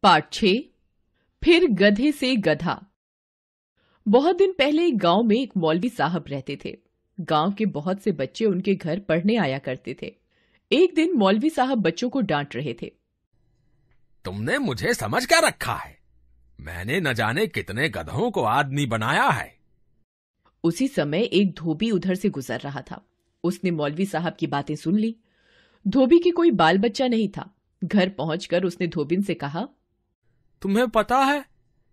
Part 6। फिर गधे से गधा। बहुत दिन पहले एक गांव में एक मौलवी साहब रहते थे। गांव के बहुत से बच्चे उनके घर पढ़ने आया करते थे। एक दिन मौलवी साहब बच्चों को डांट रहे थे। तुमने मुझे समझ क्या रखा है? मैंने न जाने कितने गधों को आदमी बनाया है। उसी समय एक धोबी उधर से गुजर रहा था। उसने मौलवी साहब की बातें सुन ली। धोबी के कोई बाल बच्चा नहीं था। घर पहुंचकर उसने धोबिन से कहा, तुम्हें पता है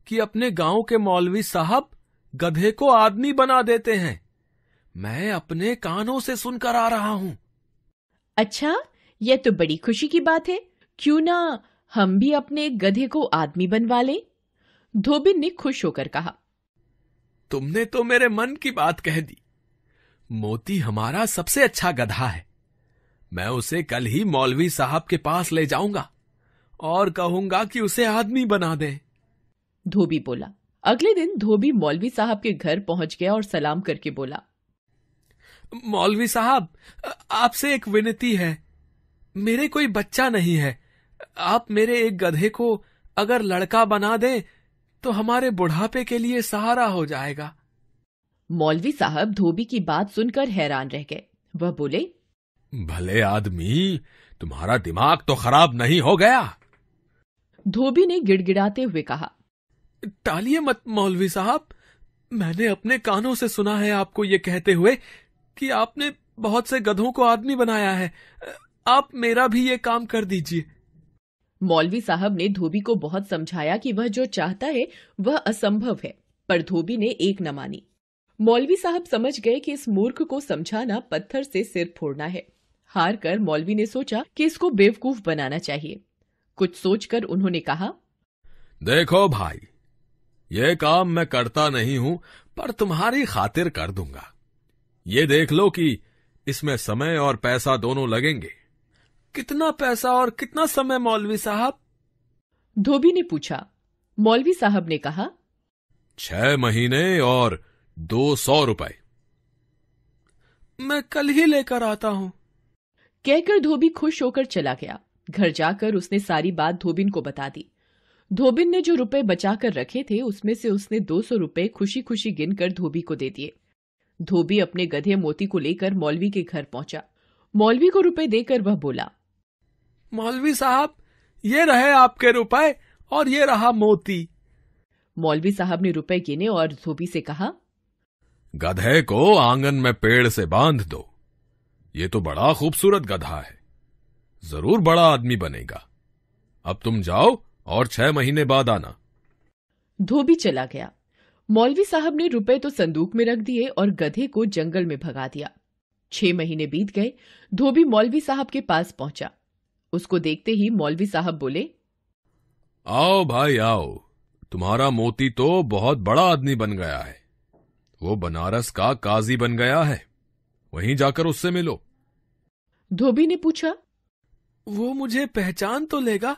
कि अपने गांव के मौलवी साहब गधे को आदमी बना देते हैं। मैं अपने कानों से सुनकर आ रहा हूं। अच्छा, यह तो बड़ी खुशी की बात है। क्यों ना हम भी अपने गधे को आदमी बनवा लें? धोबिन ने खुश होकर कहा। तुमने तो मेरे मन की बात कह दी। मोती हमारा सबसे अच्छा गधा है। मैं उसे कल ही मौलवी साहब के पास ले जाऊंगा और कहूंगा कि उसे आदमी बना दे। धोबी बोला। अगले दिन धोबी मौलवी साहब के घर पहुंच गया और सलाम करके बोला, मौलवी साहब, आपसे एक विनती है। मेरे कोई बच्चा नहीं है। आप मेरे एक गधे को अगर लड़का बना दें तो हमारे बुढ़ापे के लिए सहारा हो जाएगा। मौलवी साहब धोबी की बात सुनकर हैरान रह गए। वह बोले, भले आदमी, तुम्हारा दिमाग तो खराब नहीं हो गया? धोबी ने गिड़गिड़ाते हुए कहा, टालिए मत मौलवी साहब। मैंने अपने कानों से सुना है आपको ये कहते हुए कि आपने बहुत से गधों को आदमी बनाया है। आप मेरा भी ये काम कर दीजिए। मौलवी साहब ने धोबी को बहुत समझाया कि वह जो चाहता है वह असंभव है, पर धोबी ने एक न मानी। मौलवी साहब समझ गए कि इस मूर्ख को समझाना पत्थर से सिर फोड़ना है। हार कर मौलवी ने सोचा कि इसको बेवकूफ बनाना चाहिए। कुछ सोचकर उन्होंने कहा, देखो भाई, ये काम मैं करता नहीं हूं, पर तुम्हारी खातिर कर दूंगा। ये देख लो कि इसमें समय और पैसा दोनों लगेंगे। कितना पैसा और कितना समय मौलवी साहब? धोबी ने पूछा। मौलवी साहब ने कहा, 6 महीने और 200 रुपए। मैं कल ही लेकर आता हूं। कहकर धोबी खुश होकर चला गया। घर जाकर उसने सारी बात धोबिन को बता दी। धोबिन ने जो रुपए बचाकर रखे थे उसमें से उसने 200 रुपए खुशी खुशी गिनकर धोबी को दे दिए। धोबी अपने गधे मोती को लेकर मौलवी के घर पहुंचा। मौलवी को रुपए देकर वह बोला, मौलवी साहब, ये रहे आपके रुपए और ये रहा मोती। मौलवी साहब ने रुपए गिने और धोबी से कहा, गधे को आंगन में पेड़ से बांध दो। ये तो बड़ा खूबसूरत गधा है, जरूर बड़ा आदमी बनेगा। अब तुम जाओ और 6 महीने बाद आना। धोबी चला गया। मौलवी साहब ने रुपए तो संदूक में रख दिए और गधे को जंगल में भगा दिया। 6 महीने बीत गए। धोबी मौलवी साहब के पास पहुंचा। उसको देखते ही मौलवी साहब बोले, आओ भाई आओ, तुम्हारा मोती तो बहुत बड़ा आदमी बन गया है। वो बनारस का काजी बन गया है। वहीं जाकर उससे मिलो। धोबी ने पूछा, वो मुझे पहचान तो लेगा?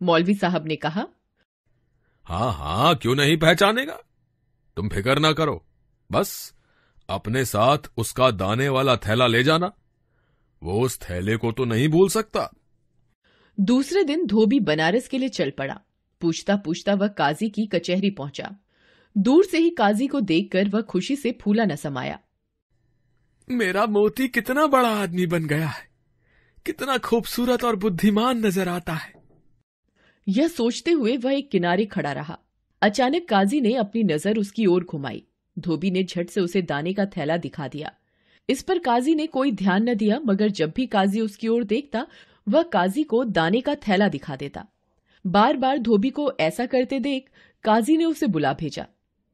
मौलवी साहब ने कहा, हाँ हाँ, क्यों नहीं पहचानेगा। तुम फिक्र ना करो, बस अपने साथ उसका दाने वाला थैला ले जाना। वो उस थैले को तो नहीं भूल सकता। दूसरे दिन धोबी बनारस के लिए चल पड़ा। पूछता पूछता वह काजी की कचहरी पहुंचा। दूर से ही काजी को देखकर वह खुशी से फूला न समाया। मेरा मोती कितना बड़ा आदमी बन गया है, कितना खूबसूरत और बुद्धिमान नजर आता है। यह सोचते हुए वह एक किनारे खड़ा रहा। अचानक काजी ने अपनी नजर उसकी ओर घुमाई। धोबी ने झट से उसे दाने का थैला दिखा दिया। इस पर काजी ने कोई ध्यान न दिया, मगर जब भी काजी उसकी ओर देखता वह काजी को दाने का थैला दिखा देता। बार बार धोबी को ऐसा करते देख काजी ने उसे बुला भेजा।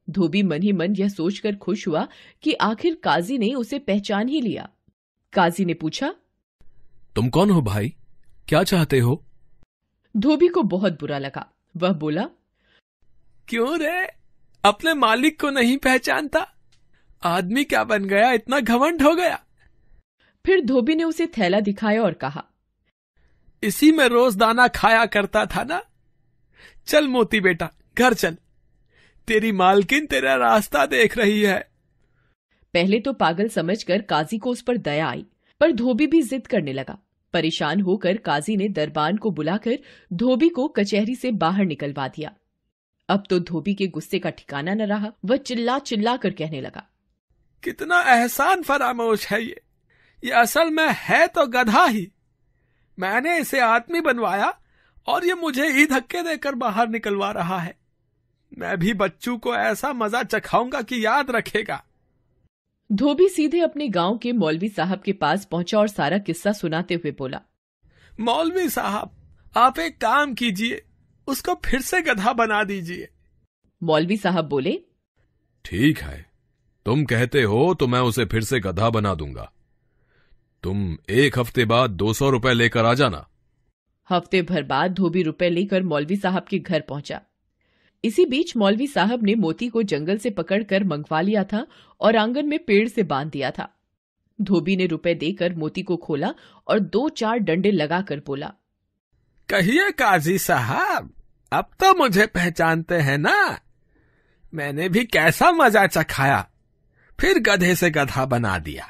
धोबी मन ही मन यह सोचकर खुश हुआ कि आखिर काजी ने उसे पहचान ही लिया। काजी ने पूछा, तुम कौन हो भाई? क्या चाहते हो? धोबी को बहुत बुरा लगा। वह बोला, क्यों रे, अपने मालिक को नहीं पहचानता? आदमी क्या बन गया, इतना घमंड हो गया? फिर धोबी ने उसे थैला दिखाया और कहा, इसी में रोज दाना खाया करता था ना। चल मोती बेटा, घर चल। तेरी मालकिन तेरा रास्ता देख रही है। पहले तो पागल समझकर काजी को उस पर दया आई, पर धोबी भी जिद करने लगा। परेशान होकर काजी ने दरबान को बुलाकर धोबी को कचहरी से बाहर निकलवा दिया। अब तो धोबी के गुस्से का ठिकाना न रहा। वह चिल्ला चिल्ला कर कहने लगा, कितना एहसान फरामोश है ये असल में है तो गधा ही। मैंने इसे आदमी बनवाया और ये मुझे ही धक्के देकर बाहर निकलवा रहा है। मैं भी बच्चों को ऐसा मजा चखाऊंगा कि याद रखेगा। धोबी सीधे अपने गांव के मौलवी साहब के पास पहुंचा और सारा किस्सा सुनाते हुए बोला, मौलवी साहब, आप एक काम कीजिए, उसको फिर से गधा बना दीजिए। मौलवी साहब बोले, ठीक है, तुम कहते हो तो मैं उसे फिर से गधा बना दूंगा। तुम 1 हफ्ते बाद 200 रुपए लेकर आ जाना। हफ्ते भर बाद धोबी रुपए लेकर मौलवी साहब के घर पहुंचा। इसी बीच मौलवी साहब ने मोती को जंगल से पकड़कर मंगवा लिया था और आंगन में पेड़ से बांध दिया था। धोबी ने रुपए देकर मोती को खोला और 2-4 डंडे लगाकर बोला, कहिए काजी साहब, अब तो मुझे पहचानते हैं ना? मैंने भी कैसा मजा चखाया, फिर गधे से गधा बना दिया।